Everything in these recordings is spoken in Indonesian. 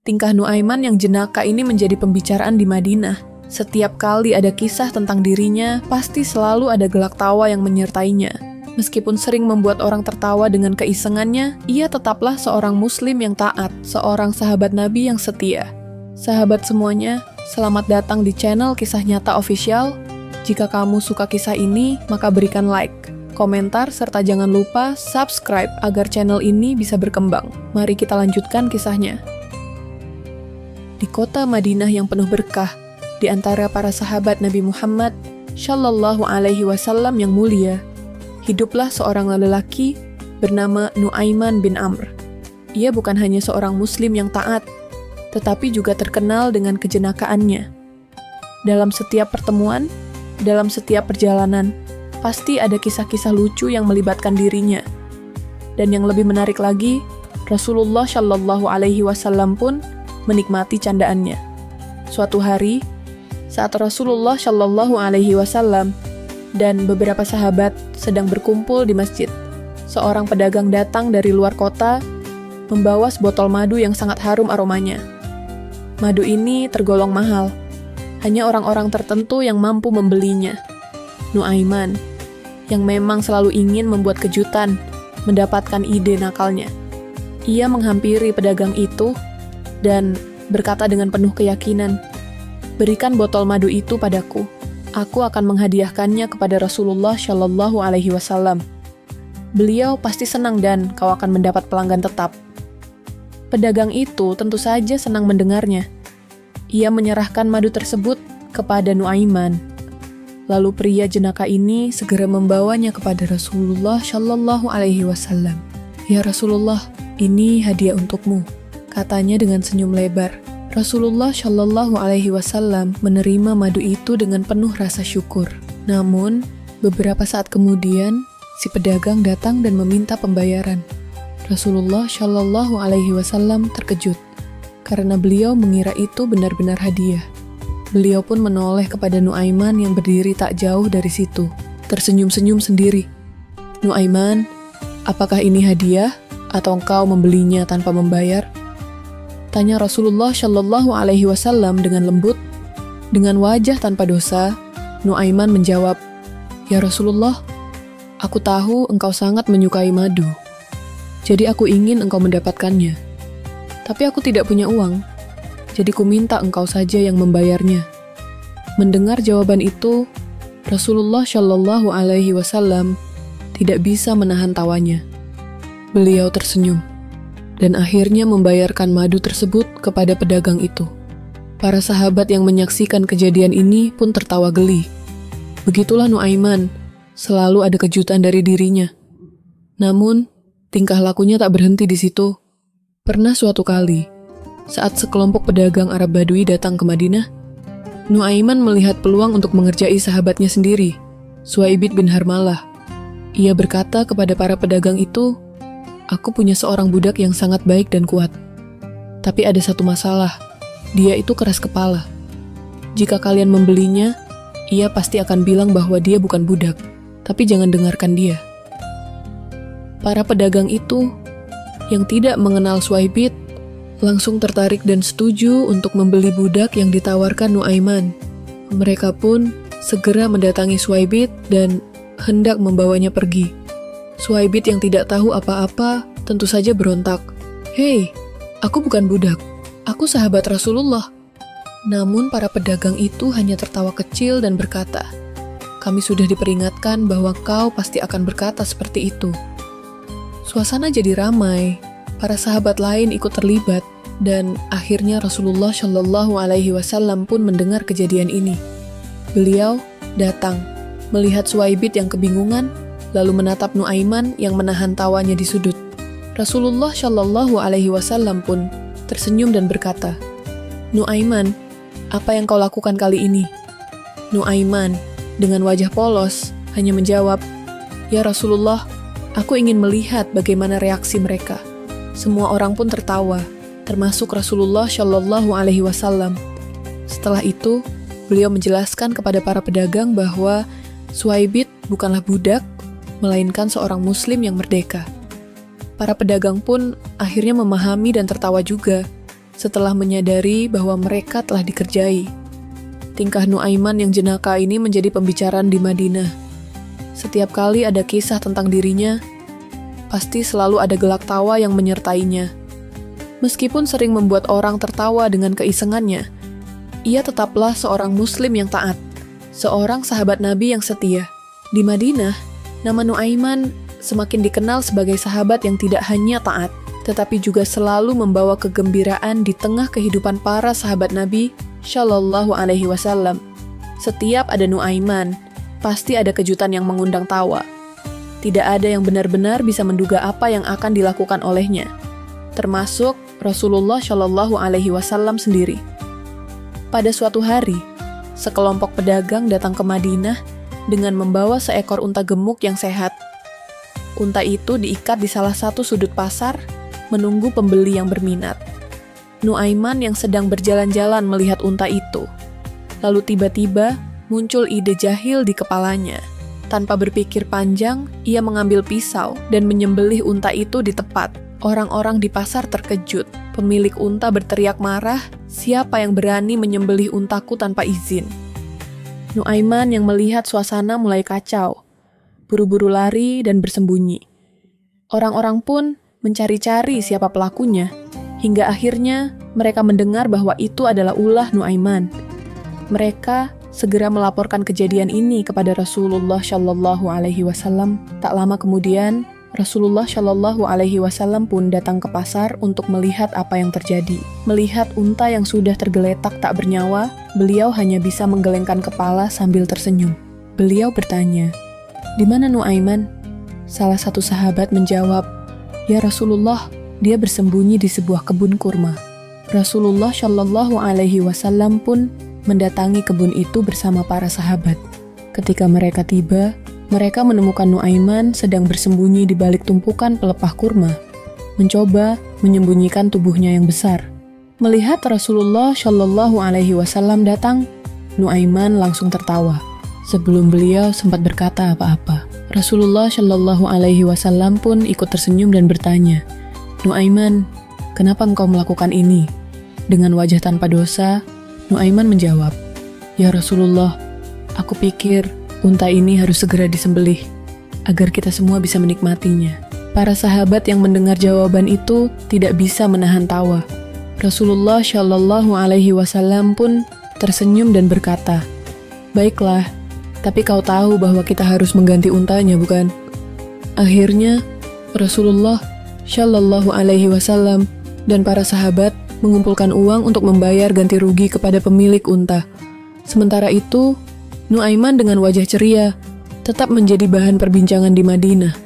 Tingkah Nuaiman yang jenaka ini menjadi pembicaraan di Madinah. Setiap kali ada kisah tentang dirinya, pasti selalu ada gelak tawa yang menyertainya. Meskipun sering membuat orang tertawa dengan keisengannya, ia tetaplah seorang muslim yang taat, seorang sahabat Nabi yang setia. Sahabat semuanya, selamat datang di channel Kisah Nyata Official. Jika kamu suka kisah ini, maka berikan like, komentar, serta jangan lupa subscribe agar channel ini bisa berkembang. Mari kita lanjutkan kisahnya. Di kota Madinah yang penuh berkah, di antara para sahabat Nabi Muhammad Shallallahu Alaihi Wasallam yang mulia, hiduplah seorang lelaki bernama Nuaiman bin Amr. Ia bukan hanya seorang muslim yang taat, tetapi juga terkenal dengan kejenakaannya. Dalam setiap pertemuan, dalam setiap perjalanan, pasti ada kisah-kisah lucu yang melibatkan dirinya. Dan yang lebih menarik lagi, Rasulullah Shallallahu Alaihi Wasallam pun menikmati candaannya. Suatu hari, saat Rasulullah Shallallahu Alaihi Wasallam dan beberapa sahabat sedang berkumpul di masjid, seorang pedagang datang dari luar kota membawa sebotol madu yang sangat harum aromanya. Madu ini tergolong mahal, hanya orang-orang tertentu yang mampu membelinya. Nuaiman, yang memang selalu ingin membuat kejutan, mendapatkan ide nakalnya. Ia menghampiri pedagang itu dan berkata dengan penuh keyakinan, "Berikan botol madu itu padaku. Aku akan menghadiahkannya kepada Rasulullah Shallallahu Alaihi Wasallam. Beliau pasti senang dan kau akan mendapat pelanggan tetap." Pedagang itu tentu saja senang mendengarnya. Ia menyerahkan madu tersebut kepada Nuaiman. Lalu pria jenaka ini segera membawanya kepada Rasulullah Shallallahu Alaihi Wasallam. "Ya Rasulullah, ini hadiah untukmu," katanya dengan senyum lebar. Rasulullah Shallallahu Alaihi Wasallam menerima madu itu dengan penuh rasa syukur. Namun, beberapa saat kemudian, si pedagang datang dan meminta pembayaran. Rasulullah Shallallahu Alaihi Wasallam terkejut, karena beliau mengira itu benar-benar hadiah. Beliau pun menoleh kepada Nuaiman yang berdiri tak jauh dari situ, tersenyum-senyum sendiri. "Nuaiman, apakah ini hadiah atau engkau membelinya tanpa membayar?" tanya Rasulullah Shallallahu Alaihi Wasallam dengan lembut. Dengan wajah tanpa dosa, Nuaiman menjawab, "Ya Rasulullah, aku tahu engkau sangat menyukai madu. Jadi aku ingin engkau mendapatkannya. Tapi aku tidak punya uang, jadi ku minta engkau saja yang membayarnya." Mendengar jawaban itu, Rasulullah Shallallahu Alaihi Wasallam tidak bisa menahan tawanya. Beliau tersenyum dan akhirnya membayarkan madu tersebut kepada pedagang itu. Para sahabat yang menyaksikan kejadian ini pun tertawa geli. Begitulah Nuaiman, selalu ada kejutan dari dirinya. Namun, tingkah lakunya tak berhenti di situ. Pernah suatu kali, saat sekelompok pedagang Arab Badui datang ke Madinah, Nuaiman melihat peluang untuk mengerjai sahabatnya sendiri, Suaibid bin Harmalah. Ia berkata kepada para pedagang itu, "Aku punya seorang budak yang sangat baik dan kuat. Tapi ada satu masalah, dia itu keras kepala. Jika kalian membelinya, ia pasti akan bilang bahwa dia bukan budak, tapi jangan dengarkan dia." Para pedagang itu, yang tidak mengenal Suaibid, langsung tertarik dan setuju untuk membeli budak yang ditawarkan Nuaiman. Mereka pun segera mendatangi Suaibid dan hendak membawanya pergi. Suaibid yang tidak tahu apa-apa tentu saja berontak. "Hei, aku bukan budak. Aku sahabat Rasulullah." Namun para pedagang itu hanya tertawa kecil dan berkata, "Kami sudah diperingatkan bahwa kau pasti akan berkata seperti itu." Suasana jadi ramai. Para sahabat lain ikut terlibat dan akhirnya Rasulullah Shallallahu Alaihi Wasallam pun mendengar kejadian ini. Beliau datang, melihat Suaibid yang kebingungan, lalu menatap Nuaiman yang menahan tawanya di sudut. Rasulullah Shallallahu Alaihi Wasallam pun tersenyum dan berkata, "Nuaiman, apa yang kau lakukan kali ini?" Nuaiman dengan wajah polos hanya menjawab, "Ya Rasulullah, aku ingin melihat bagaimana reaksi mereka." Semua orang pun tertawa, termasuk Rasulullah Shallallahu Alaihi Wasallam. Setelah itu, beliau menjelaskan kepada para pedagang bahwa Suaibid bukanlah budak, melainkan seorang muslim yang merdeka. Para pedagang pun akhirnya memahami dan tertawa juga, setelah menyadari bahwa mereka telah dikerjai. Tingkah Nuaiman yang jenaka ini menjadi pembicaraan di Madinah. Setiap kali ada kisah tentang dirinya, pasti selalu ada gelak tawa yang menyertainya. Meskipun sering membuat orang tertawa dengan keisengannya, ia tetaplah seorang muslim yang taat, seorang sahabat Nabi yang setia. Di Madinah, nama Nuaiman semakin dikenal sebagai sahabat yang tidak hanya taat, tetapi juga selalu membawa kegembiraan di tengah kehidupan para sahabat Nabi Shallallahu Alaihi Wasallam. Setiap ada Nuaiman, pasti ada kejutan yang mengundang tawa. Tidak ada yang benar-benar bisa menduga apa yang akan dilakukan olehnya, termasuk Rasulullah Shallallahu Alaihi Wasallam sendiri. Pada suatu hari, sekelompok pedagang datang ke Madinah dengan membawa seekor unta gemuk yang sehat. Unta itu diikat di salah satu sudut pasar, menunggu pembeli yang berminat. Nuaiman yang sedang berjalan-jalan melihat unta itu. Lalu tiba-tiba muncul ide jahil di kepalanya. Tanpa berpikir panjang, ia mengambil pisau dan menyembelih unta itu di tepat. Orang-orang di pasar terkejut. Pemilik unta berteriak marah, "Siapa yang berani menyembelih untaku tanpa izin?" Nuaiman yang melihat suasana mulai kacau, buru-buru lari dan bersembunyi. Orang-orang pun mencari-cari siapa pelakunya, hingga akhirnya mereka mendengar bahwa itu adalah ulah Nuaiman. Mereka segera melaporkan kejadian ini kepada Rasulullah Shallallahu Alaihi Wasallam. Tak lama kemudian, Rasulullah Shallallahu Alaihi Wasallam pun datang ke pasar untuk melihat apa yang terjadi. Melihat unta yang sudah tergeletak tak bernyawa, beliau hanya bisa menggelengkan kepala sambil tersenyum. Beliau bertanya, "Di mana Nuaiman?" Salah satu sahabat menjawab, "Ya Rasulullah, dia bersembunyi di sebuah kebun kurma." Rasulullah Shallallahu Alaihi Wasallam pun mendatangi kebun itu bersama para sahabat. Ketika mereka tiba, mereka menemukan Nuaiman sedang bersembunyi di balik tumpukan pelepah kurma, mencoba menyembunyikan tubuhnya yang besar. Melihat Rasulullah Shallallahu Alaihi Wasallam datang, Nuaiman langsung tertawa. Sebelum beliau sempat berkata apa-apa, Rasulullah Shallallahu Alaihi Wasallam pun ikut tersenyum dan bertanya, "Nuaiman, kenapa engkau melakukan ini?" Dengan wajah tanpa dosa, Nuaiman menjawab, "Ya Rasulullah, aku pikir unta ini harus segera disembelih, agar kita semua bisa menikmatinya." Para sahabat yang mendengar jawaban itu tidak bisa menahan tawa. Rasulullah Shallallahu Alaihi Wasallam pun tersenyum dan berkata, "Baiklah, tapi kau tahu bahwa kita harus mengganti untanya, bukan?" Akhirnya, Rasulullah Shallallahu Alaihi Wasallam dan para sahabat mengumpulkan uang untuk membayar ganti rugi kepada pemilik unta. Sementara itu, Nuaiman dengan wajah ceria tetap menjadi bahan perbincangan di Madinah.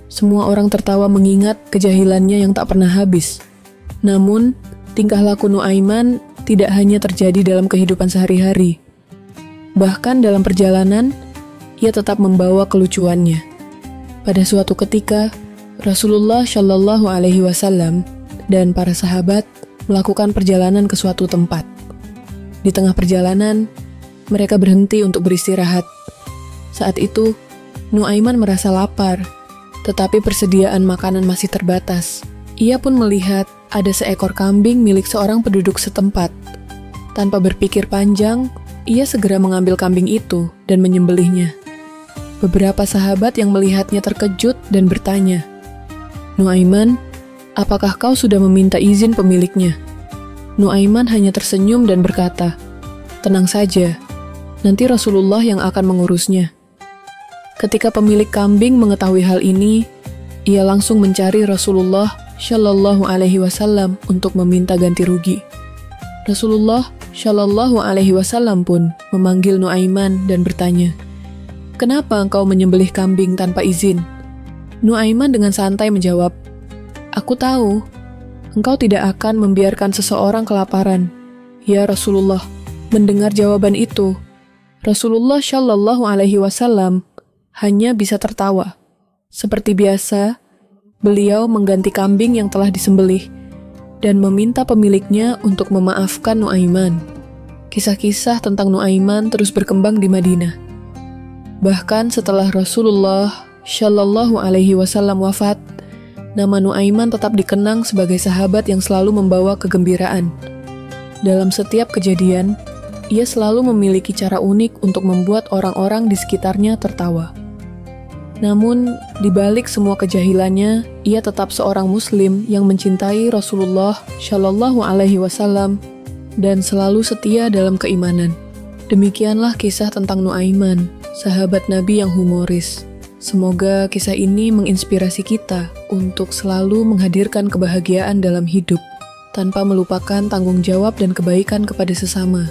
Semua orang tertawa mengingat kejahilannya yang tak pernah habis. Namun, tingkah laku Nuaiman tidak hanya terjadi dalam kehidupan sehari-hari. Bahkan dalam perjalanan, ia tetap membawa kelucuannya. Pada suatu ketika, Rasulullah Shallallahu Alaihi Wasallam dan para sahabat melakukan perjalanan ke suatu tempat. Di tengah perjalanan, mereka berhenti untuk beristirahat. Saat itu, Nuaiman merasa lapar, tetapi persediaan makanan masih terbatas. Ia pun melihat ada seekor kambing milik seorang penduduk setempat. Tanpa berpikir panjang, ia segera mengambil kambing itu dan menyembelihnya. Beberapa sahabat yang melihatnya terkejut dan bertanya, "Nuaiman, apakah kau sudah meminta izin pemiliknya?" Nuaiman hanya tersenyum dan berkata, "Tenang saja, nanti Rasulullah yang akan mengurusnya." Ketika pemilik kambing mengetahui hal ini, ia langsung mencari Rasulullah Shallallahu Alaihi Wasallam untuk meminta ganti rugi. Rasulullah Shallallahu Alaihi Wasallam pun memanggil Nuaiman dan bertanya, "Kenapa engkau menyembelih kambing tanpa izin?" Nuaiman dengan santai menjawab, "Aku tahu, engkau tidak akan membiarkan seseorang kelaparan." Ya Rasulullah. Mendengar jawaban itu, Rasulullah Shallallahu Alaihi Wasallam hanya bisa tertawa. Seperti biasa, beliau mengganti kambing yang telah disembelih dan meminta pemiliknya untuk memaafkan Nuaiman. Kisah-kisah tentang Nuaiman terus berkembang di Madinah. Bahkan setelah Rasulullah Shallallahu Alaihi Wasallam wafat, nama Nuaiman tetap dikenang sebagai sahabat yang selalu membawa kegembiraan. Dalam setiap kejadian, ia selalu memiliki cara unik untuk membuat orang-orang di sekitarnya tertawa. Namun, di balik semua kejahilannya, ia tetap seorang Muslim yang mencintai Rasulullah Shallallahu Alaihi Wasallam dan selalu setia dalam keimanan. Demikianlah kisah tentang Nuaiman, sahabat Nabi yang humoris. Semoga kisah ini menginspirasi kita untuk selalu menghadirkan kebahagiaan dalam hidup, tanpa melupakan tanggung jawab dan kebaikan kepada sesama.